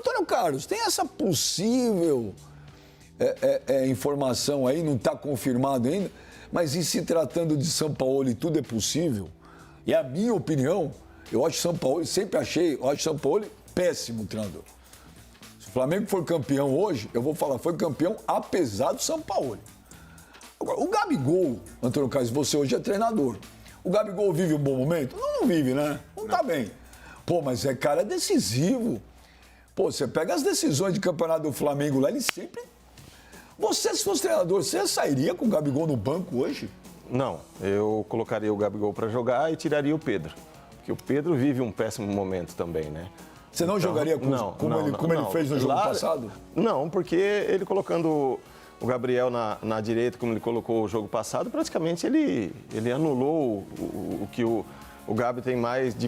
Antônio Carlos, tem essa possível informação aí, não está confirmado ainda, mas em se tratando de Sampaoli, tudo é possível. E a minha opinião, eu acho Sampaoli, sempre achei, eu acho Sampaoli péssimo treinador. Se o Flamengo for campeão hoje, eu vou falar, foi campeão apesar do Sampaoli. Agora, o Gabigol, Antônio Carlos, você hoje é treinador. O Gabigol vive um bom momento? Não vive, né? Não tá bem. Pô, mas cara decisivo. Pô, você pega as decisões de campeonato do Flamengo lá, ele sempre... Você, se fosse treinador, você sairia com o Gabigol no banco hoje? Não, eu colocaria o Gabigol para jogar e tiraria o Pedro. Porque o Pedro vive um péssimo momento também, né? Você não jogaria como ele fez no jogo passado? Não, porque ele colocando o Gabriel na direita, como ele colocou o jogo passado, praticamente ele anulou o que o Gabi tem de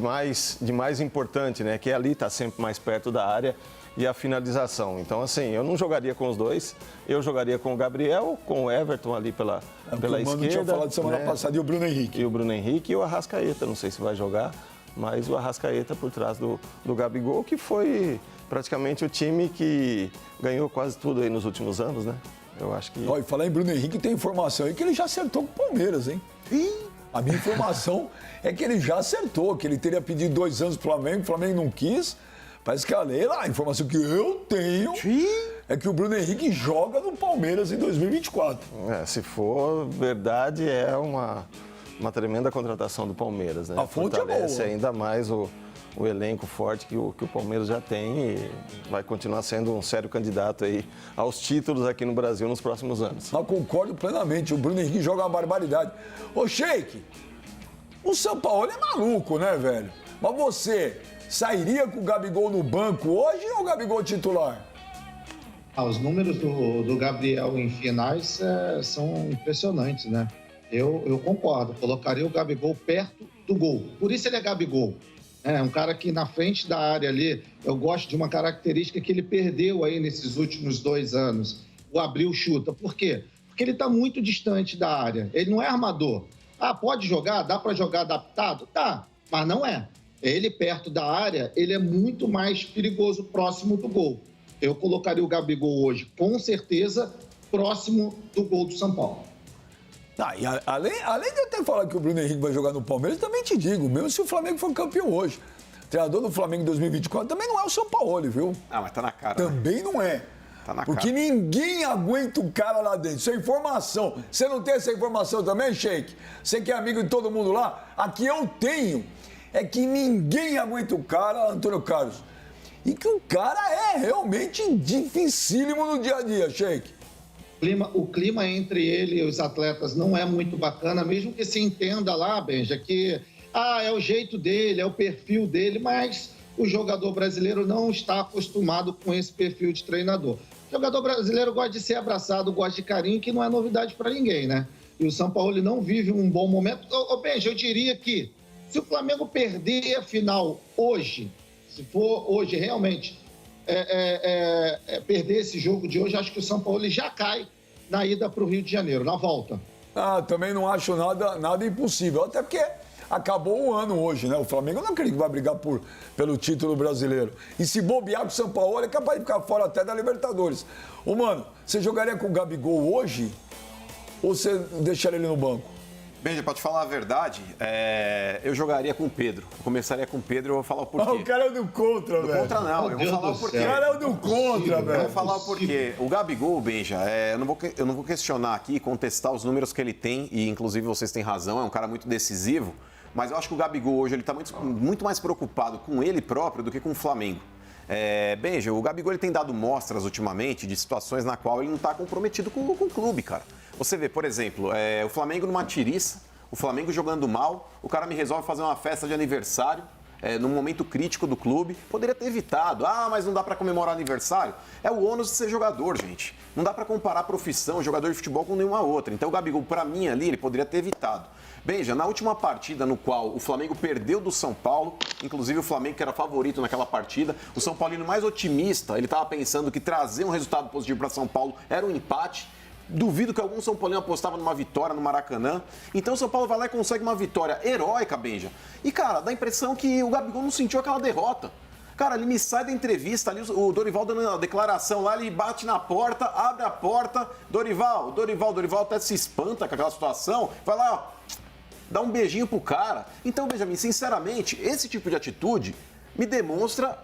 mais importante, né? Que é ali, tá sempre mais perto da área e a finalização. Então, assim, eu não jogaria com os dois. Eu jogaria com o Gabriel, com o Everton ali pela esquerda. O Mano tinha falado semana passada, e o Bruno Henrique. E o Bruno Henrique e o Arrascaeta. Não sei se vai jogar, mas o Arrascaeta por trás do Gabigol, que foi praticamente o time que ganhou quase tudo aí nos últimos anos, né? Eu acho que... E falar em Bruno Henrique, tem informação aí que ele já acertou com o Palmeiras, hein? A minha informação é que ele já acertou, que ele teria pedido 2 anos pro Flamengo, o Flamengo não quis. Parece que a Leila, a informação que eu tenho é que o Bruno Henrique joga no Palmeiras em 2024. Se for verdade, é uma tremenda contratação do Palmeiras, né? A fonte é boa. Ainda mais o elenco forte que o Palmeiras já tem e vai continuar sendo um sério candidato aí aos títulos aqui no Brasil nos próximos anos. Eu concordo plenamente, o Bruno Henrique joga uma barbaridade. Ô, Sheik, o Sampaoli é maluco, né, velho? Mas você sairia com o Gabigol no banco hoje ou o Gabigol titular? Os números do Gabriel em finais são impressionantes, né? Eu concordo, colocaria o Gabigol perto do gol. Por isso ele é Gabigol. É um cara que na frente da área ali, eu gosto de uma característica que ele perdeu aí nesses últimos 2 anos. O Abril chuta. Por quê? Porque ele está muito distante da área. Ele não é armador. Pode jogar? Dá para jogar adaptado? Tá, mas não é. Ele perto da área, ele é muito mais perigoso próximo do gol. Eu colocaria o Gabigol hoje, com certeza, próximo do gol do São Paulo. E além de eu ter falado que o Bruno Henrique vai jogar no Palmeiras, também te digo, mesmo se o Flamengo for campeão hoje. O treinador do Flamengo em 2024 também não é o Sampaoli, viu? Mas tá na cara. Também não é. Tá na Porque cara. ninguém aguenta o cara lá dentro. Isso é informação. Você não tem essa informação também, Sheik? Você que é amigo de todo mundo lá? Aqui eu tenho. É que ninguém aguenta o cara, Antônio Carlos. E que o cara é realmente dificílimo no dia a dia, Sheik. O clima entre ele e os atletas não é muito bacana, mesmo que se entenda lá, Benja, que é o jeito dele, é o perfil dele, mas o jogador brasileiro não está acostumado com esse perfil de treinador. O jogador brasileiro gosta de ser abraçado, gosta de carinho, que não é novidade para ninguém, né? E o Sampaoli não vive um bom momento. Benja, eu diria que se o Flamengo perder a final hoje, se for hoje realmente perder esse jogo de hoje, acho que o Sampaoli já cai na ida para o Rio de Janeiro, na volta. Também não acho nada impossível, até porque acabou o ano hoje, né? O Flamengo eu não acredito que vai brigar pelo título brasileiro. E se bobear com o Sampaoli, é capaz de ficar fora até da Libertadores. Mano, você jogaria com o Gabigol hoje ou você deixaria ele no banco? Benja, pra te falar a verdade, eu jogaria com o Pedro. Eu começaria com o Pedro e eu vou falar o porquê. O cara é do contra, velho. Do contra não, eu vou falar o porquê. O cara é do contra, velho. Eu vou falar o porquê. O Gabigol, Benja, eu não vou questionar aqui, contestar os números que ele tem, e inclusive vocês têm razão, é um cara muito decisivo, mas eu acho que o Gabigol hoje ele tá muito mais preocupado com ele próprio do que com o Flamengo. Benja, o Gabigol ele tem dado mostras ultimamente de situações na qual ele não está comprometido com o clube, cara. Você vê, por exemplo, o Flamengo numa tiriça, o Flamengo jogando mal, o cara me resolve fazer uma festa de aniversário, num momento crítico do clube, poderia ter evitado. Mas não dá para comemorar aniversário? É o ônus de ser jogador, gente. Não dá para comparar a profissão, jogador de futebol com nenhuma outra. Então o Gabigol, para mim ali, ele poderia ter evitado. Benja, na última partida no qual o Flamengo perdeu do São Paulo, inclusive o Flamengo que era favorito naquela partida, o São Paulino mais otimista, ele estava pensando que trazer um resultado positivo para São Paulo era um empate. Duvido que algum São Paulino apostava numa vitória no Maracanã. Então o São Paulo vai lá e consegue uma vitória heróica, Benja. E, cara, dá a impressão que o Gabigol não sentiu aquela derrota. Cara, ele me sai da entrevista ali, o Dorival dando a declaração lá, ele bate na porta, abre a porta, Dorival até se espanta com aquela situação, vai lá, ó, dá um beijinho pro cara. Então, Benjamin, sinceramente, esse tipo de atitude me demonstra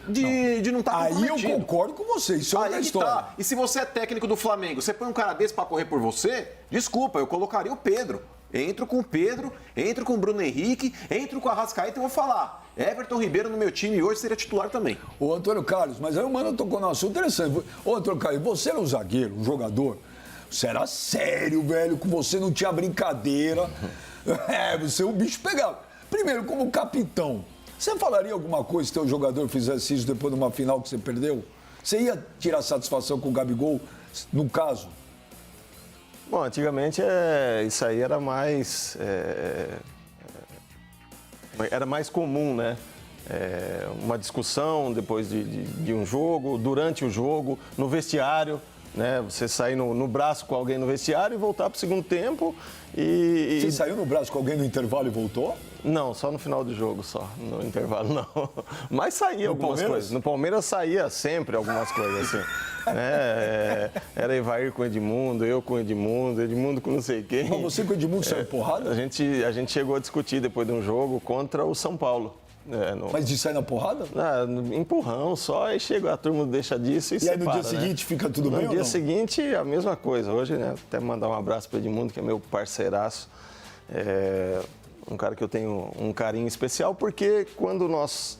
de não estar comprometido. Aí eu concordo com você, isso é outra história. Tá. E se você é técnico do Flamengo, você põe um cara desse pra correr por você, desculpa, eu colocaria o Pedro. Entro com o Pedro, entro com o Bruno Henrique, entro com a Arrascaeta e vou falar. Everton Ribeiro no meu time hoje seria titular também. Ô, Antônio Carlos, mas aí o Mano tocou num assunto interessante. Ô, Antônio Carlos, você era um zagueiro, um jogador, você era sério, velho, com você não tinha brincadeira. Você o bicho pegava. Primeiro, como capitão, você falaria alguma coisa se teu jogador fizesse isso depois de uma final que você perdeu? Você ia tirar satisfação com o Gabigol, no caso? Bom, antigamente isso aí era mais comum, né? Uma discussão depois de um jogo, durante o jogo, no vestiário, né? Você sair no braço com alguém no vestiário e voltar para o segundo tempo e... Você saiu no braço com alguém no intervalo e voltou? Não, só no final do jogo, só. No intervalo, não. Mas saía algumas Palmeiras? coisas. No Palmeiras saía sempre algumas coisas, assim. Era Evair com Edmundo, eu com Edmundo, Edmundo com não sei quem. Mas você com o Edmundo saiu porrada? A gente chegou a discutir depois de um jogo contra o São Paulo. Mas de sair na porrada? Empurrão só, aí chega, a turma deixa disso e separa, aí no dia seguinte fica tudo bem ou No dia não? seguinte, a mesma coisa. Hoje, né, até mandar um abraço para o Edmundo, que é meu parceiraço. Um cara que eu tenho um carinho especial, porque quando nós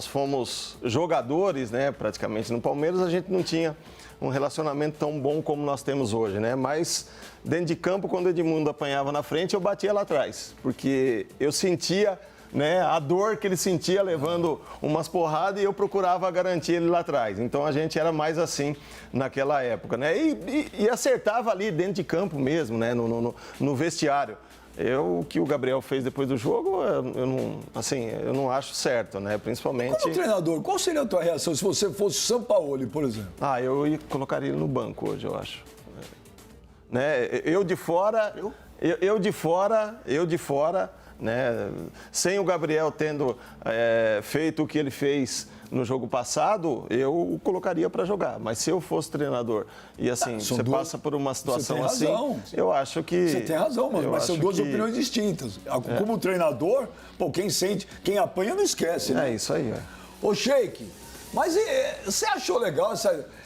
fomos jogadores, né, praticamente no Palmeiras, a gente não tinha um relacionamento tão bom como nós temos hoje, né? Mas dentro de campo, quando o Edmundo apanhava na frente, eu batia lá atrás, porque eu sentia, né, a dor que ele sentia levando umas porradas e eu procurava garantir ele lá atrás. Então a gente era mais assim naquela época, né? E acertava ali dentro de campo mesmo, né, no vestiário. O que o Gabriel fez depois do jogo, eu não acho certo, né? Principalmente... Como treinador, qual seria a tua reação se você fosse Sampaoli, por exemplo? Eu colocaria ele no banco hoje, eu acho. Né? Eu de fora, né? Sem o Gabriel tendo feito o que ele fez no jogo passado, eu o colocaria para jogar. Mas se eu fosse treinador e assim, você passa por uma situação assim, eu acho que... Você tem razão, mano, mas são duas opiniões distintas. Como treinador, quem apanha não esquece, né? É isso aí, Ô, Sheik, mas você achou legal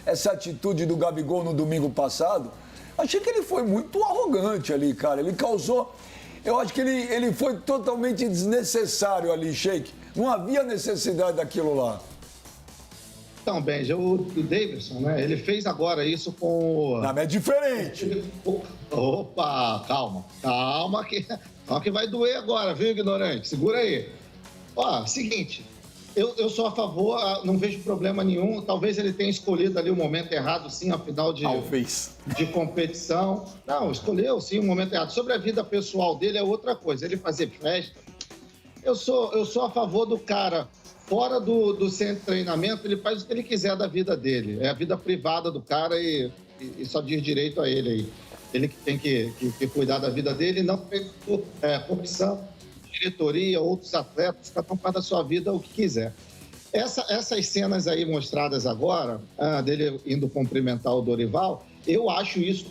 essa atitude do Gabigol no domingo passado? Achei que ele foi muito arrogante ali, cara. Ele causou... Eu acho que ele foi totalmente desnecessário ali, Sheik. Não havia necessidade daquilo lá. Então, Benja, o Davidson, né? Ele fez agora isso com o... Não, mas é diferente. Opa, calma que vai doer agora, viu, ignorante? Segura aí. Ó, seguinte, eu sou a favor, não vejo problema nenhum. Talvez ele tenha escolhido ali o momento errado, sim, a final de competição. Não, escolheu sim o momento errado. Sobre a vida pessoal dele é outra coisa. Ele fazer festa. Eu sou a favor do cara, fora do centro de treinamento, ele faz o que ele quiser da vida dele. É a vida privada do cara e só diz direito a ele aí. Ele que tem que cuidar da vida dele e não por opção, diretoria, outros atletas, cada um faz da sua vida o que quiser. Essas cenas aí mostradas agora, dele indo cumprimentar o Dorival, eu acho isso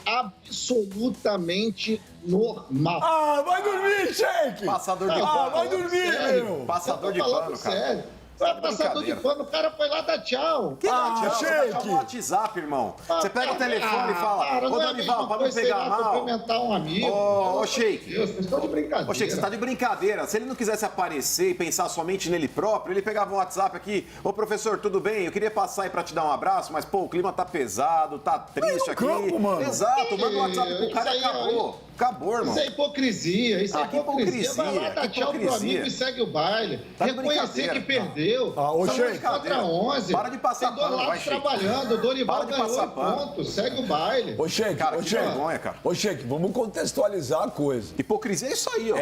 absolutamente normal. Vai dormir, Sheik! Passador de pano. Vai dormir, meu! Passador de pano, cara. Sério. Passador de pano, o cara foi lá dar tchau. Que dá tchau? Você Sheik! vai chamar o WhatsApp, irmão. Você pega o telefone e fala, ô Dorival, pra não pegar mal. Cumprimentar um amigo. Ô, Sheik. Vocês estão de brincadeira. Ô, Sheik, você tá de brincadeira. Se ele não quisesse aparecer e pensar somente nele próprio, ele pegava um WhatsApp aqui. Ô, professor, tudo bem? Eu queria passar aí pra te dar um abraço, mas, pô, o clima tá pesado, tá triste aqui. Campo, mano. Exato, manda um WhatsApp pro cara e acabou. Acabou, irmão. Isso é hipocrisia, que hipocrisia. Vai lá, dá tchau pro amigo e segue o baile. Tá de Reconhecer que perdeu. Ô, São Sheik. contra 11. Para de passar Tem dois pano, vai, lados Sheik. trabalhando. O Dorival Para de ganhou passar e pano. ponto. Segue o baile. Ô, Sheik, Cara, que vergonha, cara. Ô, Sheik, vamos contextualizar a coisa. Hipocrisia é isso aí, ó.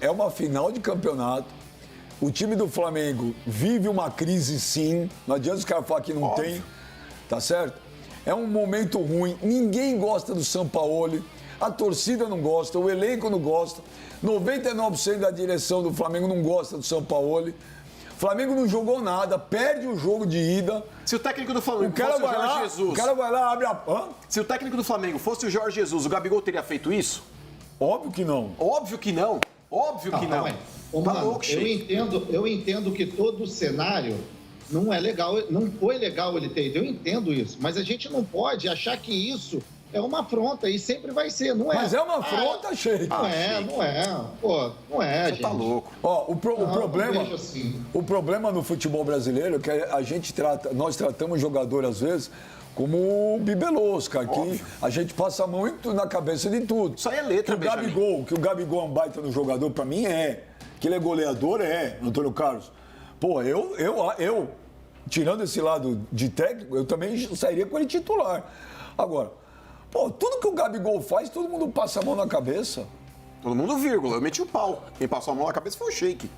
É uma final de campeonato. O time do Flamengo vive uma crise, sim. Não adianta os caras falar que não tem. Tá certo? É um momento ruim. Ninguém gosta do Sampaoli. A torcida não gosta, o elenco não gosta. 99% da direção do Flamengo não gosta do Sampaoli. Flamengo não jogou nada, perde o jogo de ida. Se o técnico do Flamengo O cara fosse o vai Jorge lá, Jesus... o cara vai lá, abre a... Hã? Se o técnico do Flamengo fosse o Jorge Jesus, o Gabigol teria feito isso? Óbvio que não. Óbvio que não. Óbvio que não. Ô, Tá mano, louco, Sheik. eu entendo que todo o cenário não é legal, não foi legal ele ter ido, eu entendo isso, mas a gente não pode achar que isso é uma afronta e sempre vai ser, não é? Mas é uma afronta, Sheik. Não é, não é. Pô, não é, Você gente. tá louco. Ó, o Não, problema, eu vejo assim. o problema no futebol brasileiro é que a gente nós tratamos jogador às vezes como o bibelôs, cara, que Óbvio. a gente passa muito na cabeça de tudo. Isso aí é letra, Benjamin. Que o Gabigol é um baita no jogador, pra mim é. Que ele é goleador, Antônio Carlos. Pô, eu tirando esse lado de técnico, eu também sairia com ele titular. Agora, pô, tudo que o Gabigol faz, todo mundo passa a mão na cabeça. Todo mundo vírgula. Eu meti o pau. Quem passou a mão na cabeça foi o Sheik.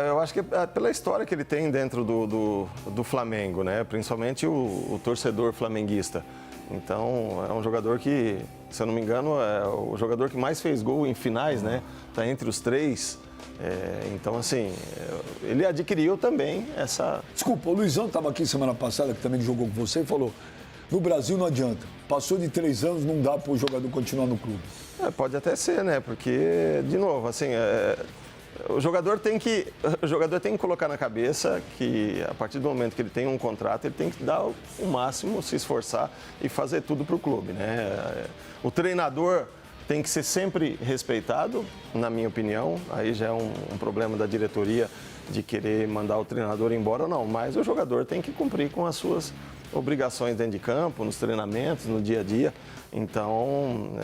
Eu acho que é pela história que ele tem dentro do Flamengo, né? Principalmente o torcedor flamenguista. Então, é um jogador que, se eu não me engano, é o jogador que mais fez gol em finais, né? Tá entre os 3. Então, assim, ele adquiriu também essa... Desculpa, o Luizão estava aqui semana passada, que também jogou com você, e falou: no Brasil não adianta. Passou de 3 anos, não dá para o jogador continuar no clube. Pode até ser, né? Porque, de novo, assim, o jogador tem que colocar na cabeça que, a partir do momento que ele tem um contrato, ele tem que dar o máximo, se esforçar e fazer tudo para o clube, né? O treinador tem que ser sempre respeitado, na minha opinião. Aí já é um problema da diretoria de querer mandar o treinador embora ou não. Mas o jogador tem que cumprir com as suas obrigações dentro de campo, nos treinamentos, no dia a dia. Então,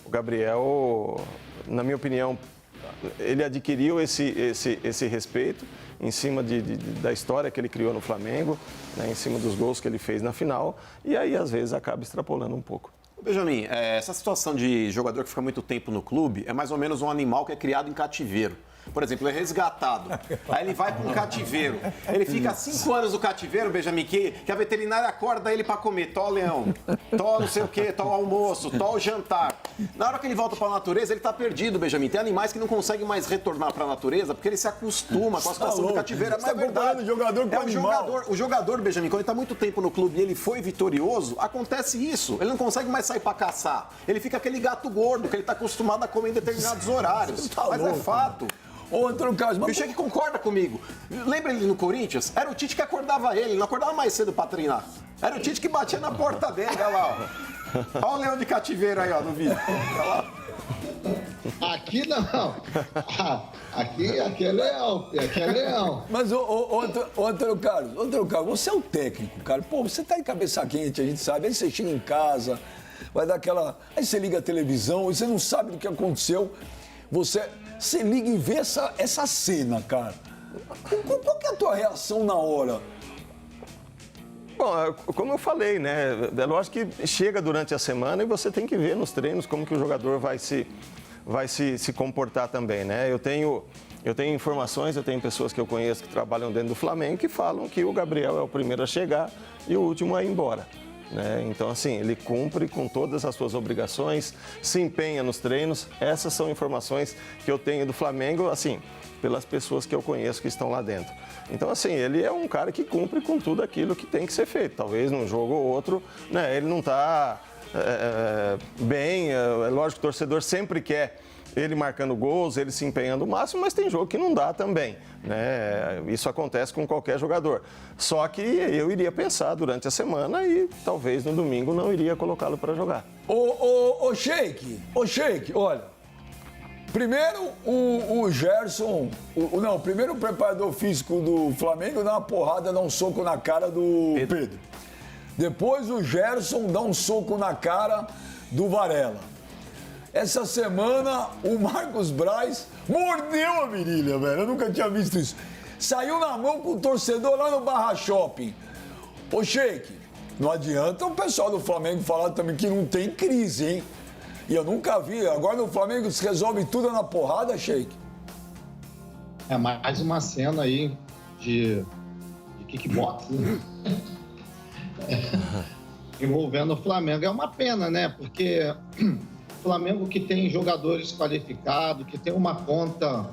o Gabriel, na minha opinião, ele adquiriu esse respeito em cima da história que ele criou no Flamengo, né, em cima dos gols que ele fez na final. E aí, às vezes, acaba extrapolando um pouco. Benjamin, essa situação de jogador que fica muito tempo no clube é mais ou menos um animal que é criado em cativeiro. Por exemplo, ele é resgatado, aí ele vai para um cativeiro. Ele fica 5 anos no cativeiro, Benjamin, que a veterinária acorda ele para comer. Tó leão, tó não sei o quê, tó almoço, tó jantar. Na hora que ele volta para a natureza, ele está perdido, Benjamin. Tem animais que não conseguem mais retornar para a natureza porque ele se acostuma com a situação do cativeiro. Mas é verdade. Jogador com animal. O jogador, Benjamin, quando ele está muito tempo no clube e ele foi vitorioso, acontece isso. Ele não consegue mais sair para caçar. Ele fica aquele gato gordo que ele está acostumado a comer em determinados horários. Mas é fato. Ô, Antônio Carlos, O Sheik concorda comigo. Lembra ele no Corinthians? Era o Tite que acordava ele não acordava mais cedo pra treinar. Era o Tite que batia na porta dele, olha lá, ó. Olha o leão de cativeiro aí, ó, no vídeo. Olha lá. Aqui não. Aqui é leão. Aqui é leão. Mas, Antônio Carlos, você é o técnico, cara. Pô, você tá em cabeça quente, a gente sabe. Aí você chega em casa, vai dar aquela... Aí você liga a televisão e você não sabe do que aconteceu. Você liga e vê essa cena, cara. Qual que é a tua reação na hora? Bom, como eu falei, né? É lógico que chega durante a semana e você tem que ver nos treinos como que o jogador vai se comportar também, né? Eu tenho informações, eu tenho pessoas que eu conheço que trabalham dentro do Flamengo que falam que o Gabriel é o primeiro a chegar e o último a ir embora. Né? Então, assim, ele cumpre com todas as suas obrigações, se empenha nos treinos. Essas são informações que eu tenho do Flamengo, assim, pelas pessoas que eu conheço que estão lá dentro. Então, assim, ele é um cara que cumpre com tudo aquilo que tem que ser feito. Talvez num jogo ou outro, né, ele não está bem. É lógico que o torcedor sempre quer ele marcando gols, ele se empenhando o máximo, mas tem jogo que não dá também, né? Isso acontece com qualquer jogador. Só que eu iria pensar durante a semana e talvez no domingo não iria colocá-lo para jogar. Ô, Sheik, olha. Primeiro o Gerson, primeiro o preparador físico do Flamengo dá uma porrada, dá um soco na cara do Pedro. Depois o Gerson dá um soco na cara do Varela. Essa semana, o Marcos Braz mordeu a virilha, velho. Eu nunca tinha visto isso. Saiu na mão com o torcedor lá no Barra Shopping. Ô, Sheik, não adianta o pessoal do Flamengo falar também que não tem crise, hein? E eu nunca vi. Agora no Flamengo se resolve tudo na porrada, Sheik. É mais uma cena aí de kickbox, né? Envolvendo o Flamengo. É uma pena, né? Porque... Flamengo que tem jogadores qualificados, que tem uma conta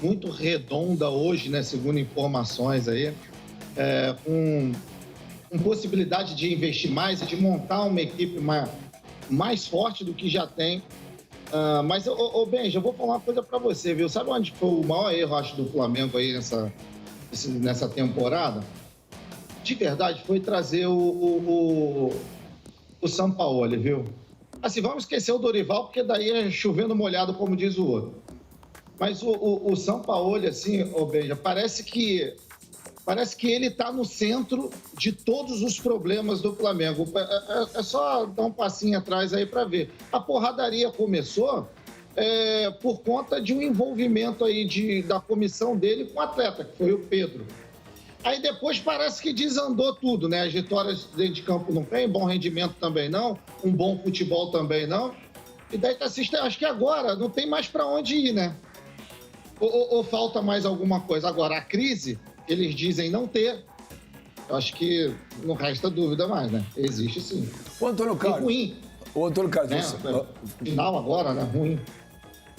muito redonda hoje, né, segundo informações aí, com possibilidade de investir mais e de montar uma equipe mais forte do que já tem. Mas, Benja, eu vou falar uma coisa para você, viu? Sabe onde foi o maior erro, acho, do Flamengo aí nessa temporada? De verdade, foi trazer o Sampaoli, viu? Assim, vamos esquecer o Dorival, porque daí é chovendo molhado, como diz o outro. Mas o Sampaoli, assim, Benja, parece que ele está no centro de todos os problemas do Flamengo. É só dar um passinho atrás aí para ver. A porradaria começou por conta de um envolvimento aí da comissão dele com o atleta, que foi o Pedro. Aí depois parece que desandou tudo, né? As vitórias dentro de campo não tem, bom rendimento também não, um bom futebol também não. E daí tá assistindo, acho que agora não tem mais para onde ir, né? Ou falta mais alguma coisa. Agora, a crise, eles dizem não ter. Eu acho que não resta dúvida mais, né? Existe sim. O Antônio Carlos. E ruim. O Antônio Carlos. Final agora, né? Ruim.